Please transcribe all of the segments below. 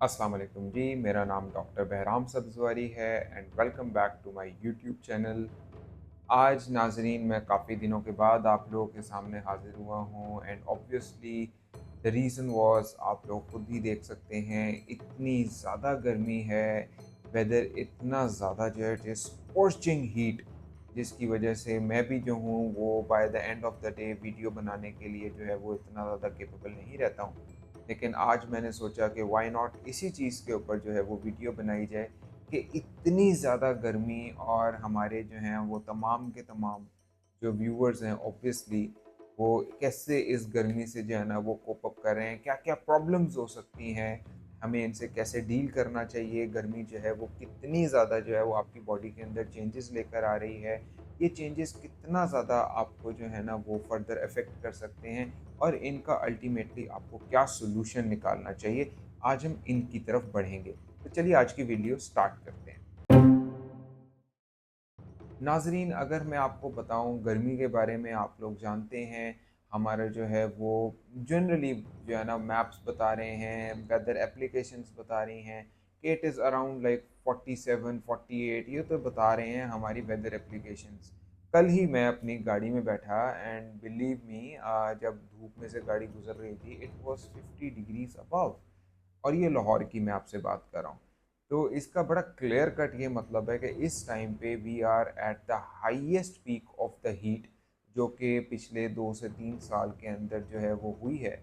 अस्सलाम वालेकुम जी, मेरा नाम डॉक्टर बहराम सब्ज़वारी है and welcome back to my YouTube channel. आज नाज़रीन मैं काफ़ी दिनों के बाद आप लोगों के सामने हाज़िर हुआ हूँ and obviously the reason was आप लोग खुद ही देख सकते हैं, इतनी ज़्यादा गर्मी है, वेदर इतना ज़्यादा जो है इट इज़ स्corching हीट, जिसकी वजह से मैं भी जो हूँ वो by the end of the day video बनाने के लिए जो है वो इतना ज़्यादा कैपेबल नहीं रहता हूँ। लेकिन आज मैंने सोचा कि व्हाई नॉट इसी चीज़ के ऊपर जो है वो वीडियो बनाई जाए कि इतनी ज़्यादा गर्मी और हमारे जो हैं वो तमाम के तमाम जो व्यूअर्स हैं ऑब्वियसली वो कैसे इस गर्मी से जो है ना वो कोप अप कर रहे हैं, क्या-क्या प्रॉब्लम्स हो सकती हैं, हमें इनसे कैसे डील करना चाहिए, गर्मी जो है वो कितनी ज़्यादा जो है वो आपकी बॉडी के अंदर चेंजेस लेकर आ रही है, ये चेंजेस कितना ज़्यादा आपको जो है ना वो फर्दर अफेक्ट कर सकते हैं और इनका अल्टीमेटली आपको क्या सॉल्यूशन निकालना चाहिए। आज हम इनकी तरफ बढ़ेंगे। तो चलिए आज की वीडियो स्टार्ट करते हैं। नाज़रीन, अगर मैं आपको बताऊँ गर्मी के बारे में, आप लोग जानते हैं हमारा जो है वो जनरली जो है ना मैप्स बता रहे हैं, वेदर एप्लीकेशंस बता रही हैं कि इट इज़ अराउंड लाइक 47, 48 ये तो बता रहे हैं हमारी वेदर एप्लीकेशंस। कल ही मैं अपनी गाड़ी में बैठा एंड बिलीव मी जब धूप में से गाड़ी गुज़र रही थी इट वाज़ 50 डिग्रीज़ अबव। और ये लाहौर की मैं आपसे बात कर रहा हूँ। तो इसका बड़ा क्लियर कट ये मतलब है कि इस टाइम पे we are at the highest peak of the heat, जो कि पिछले 2 से 3 साल के अंदर जो है वो हुई है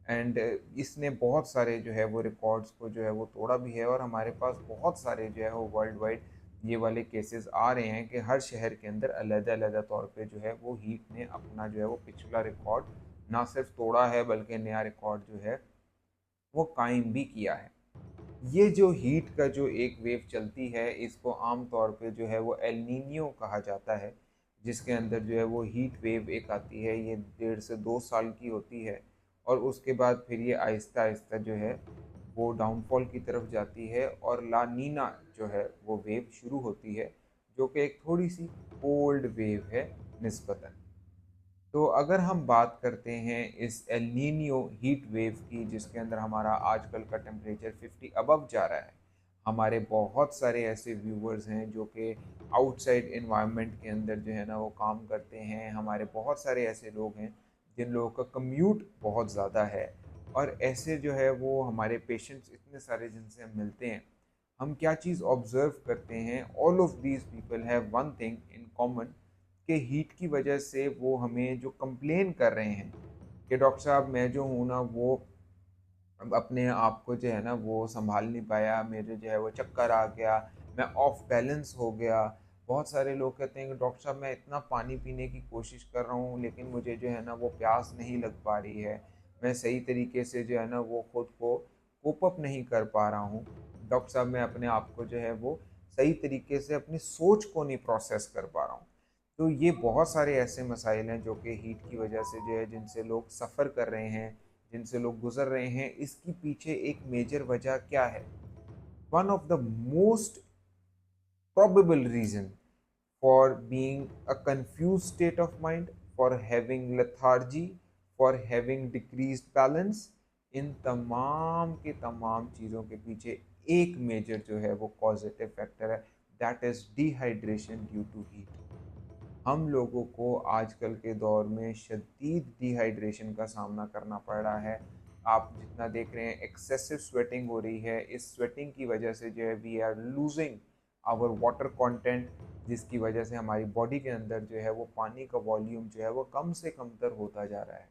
एंड इसने बहुत सारे जो है वो रिकॉर्ड्स को जो है वो तोड़ा भी है और हमारे पास बहुत सारे जो है वो वर्ल्ड वाइड ये वाले केसेस आ रहे हैं कि हर शहर के अंदर अलग-अलग तौर पे जो है वो हीट ने अपना जो है वो पिछला रिकॉर्ड ना सिर्फ तोड़ा है बल्कि नया रिकॉर्ड जो है वो कायम भी किया है। ये जो हीट का जो एक वेव चलती है इसको आम तौर पे जो है वो एल नीनियो कहा जाता है, जिसके अंदर जो है वो हीट वेव एक आती है, ये 1.5 से 2 साल की होती है और उसके बाद फिर ये आहिस्ता आहिस्ता जो है वो डाउनफॉल की तरफ जाती है और ला नीना जो है वो वेव शुरू होती है, जो कि एक थोड़ी सी कोल्ड वेव है निस्बतन। तो अगर हम बात करते हैं इस एल नीनियो हीट वेव की, जिसके अंदर हमारा आजकल का टेम्परेचर 50 अबव जा रहा है, हमारे बहुत सारे ऐसे व्यूवर्स हैं जो कि आउटसाइड इन्वायरमेंट के अंदर जो है ना वो काम करते हैं, हमारे बहुत सारे ऐसे लोग हैं जिन लोगों का कम्यूट बहुत ज़्यादा है और ऐसे जो है वो हमारे पेशेंट्स इतने सारे जिनसे हम मिलते हैं, हम क्या चीज़ ऑब्ज़र्व करते हैं, all of these people have one thing in common कि हीट की वजह से वो हमें जो कंप्लेन कर रहे हैं कि डॉक्टर साहब मैं जो हूँ ना वो अब अपने आप को जो है ना वो सँभाल नहीं पाया, मेरे जो है वो चक्कर आ गया, मैं ऑफ बैलेंस हो गया। बहुत सारे लोग कहते हैं कि डॉक्टर साहब मैं इतना पानी पीने की कोशिश कर रहा हूँ लेकिन मुझे जो है ना वो प्यास नहीं लग पा रही है। मैं सही तरीके से जो है ना वो खुद को कोप अप नहीं कर पा रहा हूँ। डॉक्टर साहब मैं अपने आप को जो है वो सही तरीके से अपनी सोच को नहीं प्रोसेस कर पा रहा हूँ। तो ये बहुत सारे ऐसे मसाइल हैं जो कि हीट की वजह से जो है जिनसे लोग सफ़र कर रहे हैं, जिनसे लोग गुजर रहे हैं। इसकी पीछे एक मेजर वजह क्या है? One of the most probable reason for being a confused state of mind, for having lethargy, for having decreased balance, इन तमाम के तमाम चीज़ों के पीछे एक मेजर जो है वो कॉजेटिव फैक्टर है, that is dehydration due to heat. हम लोगों को आजकल के दौर में शदीद डिहाइड्रेशन का सामना करना पड़ रहा है। आप जितना देख रहे हैं एक्सेसिव स्वेटिंग हो रही है, इस स्वेटिंग की वजह से जो है we are losing our water content, जिसकी वजह से हमारी बॉडी के अंदर जो है वो पानी का वॉल्यूम जो है वो कम से कमतर होता जा रहा है।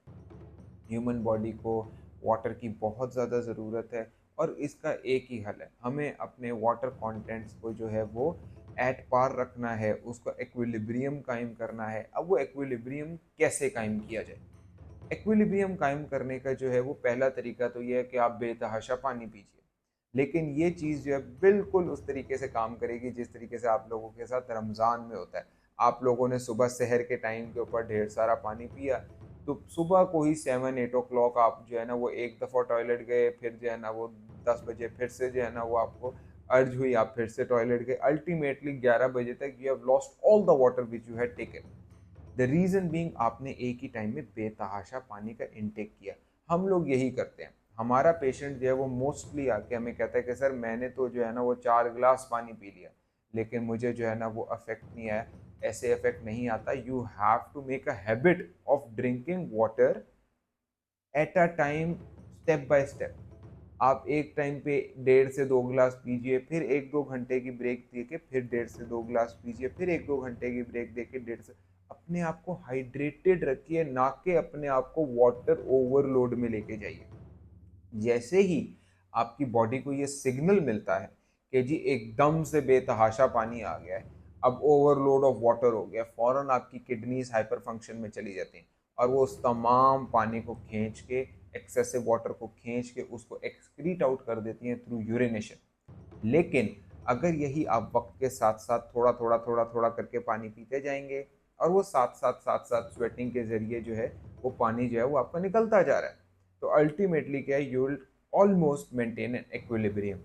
ह्यूमन बॉडी को वाटर की बहुत ज़्यादा ज़रूरत है और इसका एक ही हल है, हमें अपने वाटर कंटेंट्स को जो है वो एट पार रखना है, उसको एक्विलिब्रियम कायम करना है। अब वो एक्विलिब्रियम कैसे कायम किया जाए? एक्विलिब्रियम कायम करने का जो है वो पहला तरीका तो ये है कि आप बेतहाशा पानी पीजिए। लेकिन ये चीज़ जो है बिल्कुल उस तरीके से काम करेगी जिस तरीके से आप लोगों के साथ रमज़ान में होता है। आप लोगों ने सुबह सहर के टाइम के ऊपर ढेर सारा पानी पिया, तो सुबह को ही 7-8 ओ क्लॉक आप जो है ना वो एक दफ़ा टॉयलेट गए, फिर जो है ना वो 10 बजे फिर से जो है ना वो आपको अर्ज हुई, आप फिर से टॉयलेट गए। अल्टीमेटली 11 बजे तक you have lost all the water which you had taken. The reason being आपने एक ही टाइम में बेतहाशा पानी का इनटेक किया। हम लोग यही करते हैं। हमारा पेशेंट जो है वो मोस्टली आके हमें कहता है कि सर मैंने तो जो है ना वो 4 गिलास पानी पी लिया, लेकिन मुझे जो है ना वो अफेक्ट नहीं आया। ऐसे इफेक्ट नहीं आता। You have to make a habit of drinking water at a time, step by step. आप एक टाइम पे 1.5 से 2 गिलास पीजिए, फिर 1-2 घंटे की ब्रेक दे के फिर 1.5 से 2 गिलास पीजिए, फिर 1-2 घंटे की ब्रेक दे के 1.5 से। अपने आप को हाइड्रेटेड रखिए, ना कि अपने आप को वाटर ओवरलोड में लेके जाइए। जैसे ही आपकी बॉडी को ये सिग्नल मिलता है कि जी एकदम से बेतहाशा पानी आ गया है, अब ओवरलोड ऑफ वाटर हो गया, फौरन आपकी किडनीज हाइपर फंक्शन में चली जाती हैं और वो उस तमाम पानी को खींच के, एक्सेसिव वाटर को खींच के उसको एक्सक्रीट आउट कर देती हैं थ्रू यूरिनेशन। लेकिन अगर यही आप वक्त के साथ साथ थोड़ा थोड़ा करके पानी पीते जाएंगे और वो साथ साथ स्वेटिंग के जरिए जो है वो पानी जो है वो आपका निकलता जा रहा है, तो अल्टीमेटली क्या है, you will almost maintain an equilibrium.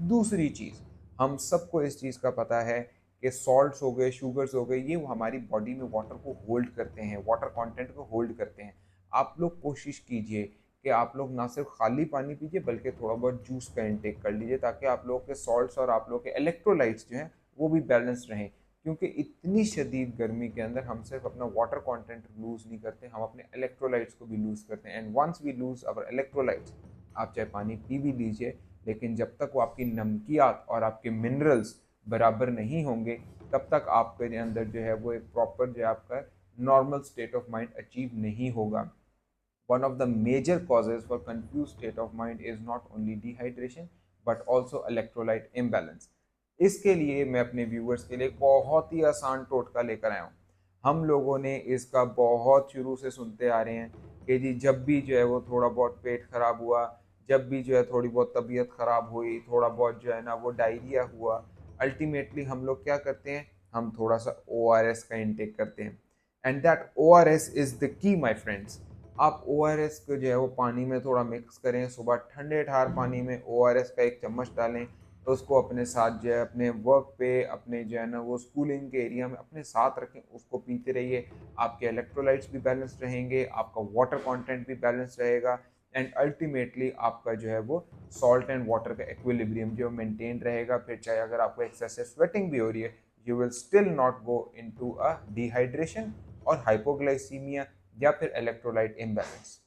दूसरी चीज़, हम सबको इस चीज़ का पता है कि सॉल्ट्स हो गए, शुगर्स हो गए, ये हमारी बॉडी में वाटर को होल्ड करते हैं, वाटर कंटेंट को होल्ड करते हैं। आप लोग कोशिश कीजिए कि आप लोग ना सिर्फ खाली पानी पीजिए बल्कि थोड़ा बहुत जूस का इंटेक कर लीजिए, ताकि आप लोगों के सॉल्ट्स और आप लोगों के इलेक्ट्रोलाइट्स जो हैं वो भी बैलेंस्ड रहें। क्योंकि इतनी शदीद गर्मी के अंदर हम सिर्फ अपना वाटर कंटेंट लूज़ नहीं करते, हम अपने इलेक्ट्रोलाइट्स को भी लूज़ करते हैं। And once we lose our electrolytes, आप चाहे पानी पी भी लीजिए, लेकिन जब तक वो आपकी नमकियात और आपके मिनरल्स बराबर नहीं होंगे, तब तक आपके अंदर जो है वो एक प्रॉपर जो है आपका normal state of mind achieve नहीं होगा। One of the major causes for confused state of mind is not only dehydration but also electrolyte imbalance. इसके लिए मैं अपने व्यूअर्स के लिए बहुत ही आसान टोटका लेकर आया हूँ। हम लोगों ने इसका बहुत शुरू से सुनते आ रहे हैं कि जी जब भी जो है वो थोड़ा बहुत पेट खराब हुआ, जब भी जो है थोड़ी बहुत तबीयत खराब हुई, थोड़ा बहुत जो है ना वो डायरिया हुआ, अल्टीमेटली हम लोग क्या करते हैं, हम थोड़ा सा ORS का इंटेक करते हैं। And that ORS is the key my friends. आप ORS को जो है वो पानी में थोड़ा मिक्स करें, सुबह ठंडे ठार पानी में ORS का 1 चम्मच डालें, तो उसको अपने साथ जो है अपने वर्क पे, अपने जो है ना वो स्कूलिंग के एरिया में अपने साथ रखें, उसको पीते रहिए। आपके इलेक्ट्रोलाइट्स भी बैलेंस्ड रहेंगे, आपका वाटर कंटेंट भी बैलेंस्ड रहेगा, एंड अल्टीमेटली आपका जो है वो सॉल्ट एंड वाटर का इक्विलिब्रियम जो मेंटेन रहेगा। फिर चाहे अगर आपको एक्सेसिव स्वेटिंग भी हो रही है, you will still not go into a dehydration और हाइपोग्लाइसीमिया या फिर इलेक्ट्रोलाइट इम्बैलेंस।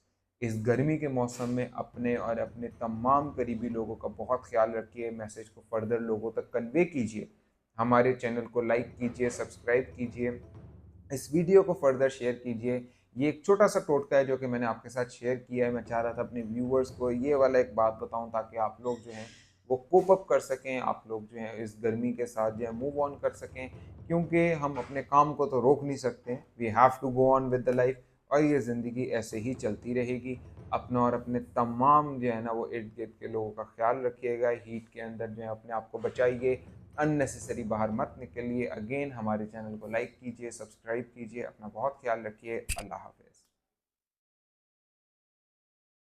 इस गर्मी के मौसम में अपने और अपने तमाम करीबी लोगों का बहुत ख्याल रखिए, मैसेज को फर्दर लोगों तक कन्वे कीजिए, हमारे चैनल को लाइक कीजिए, सब्सक्राइब कीजिए, इस वीडियो को फर्दर शेयर कीजिए। ये एक छोटा सा टोटका है जो कि मैंने आपके साथ शेयर किया है। मैं चाह रहा था अपने व्यूवर्स को ये वाला एक बात बताऊं ताकि आप लोग जो हैं वो कोप अप कर सकें, आप लोग जो हैं इस गर्मी के साथ जो है मूव ऑन कर सकें, क्योंकि हम अपने काम को तो रोक नहीं सकते, we have to go on with the life, और ये ज़िंदगी ऐसे ही चलती रहेगी। अपना और अपने तमाम जो है ना वो इर्द गिर्द के लोगों का ख्याल रखिएगा, हीट के अंदर जो है अपने आप को बचाइए, अननेसेसरी बाहर मत निकलिए। अगेन हमारे चैनल को लाइक कीजिए, सब्सक्राइब कीजिए, अपना बहुत ख्याल रखिए। अल्लाह हाफ़िज़।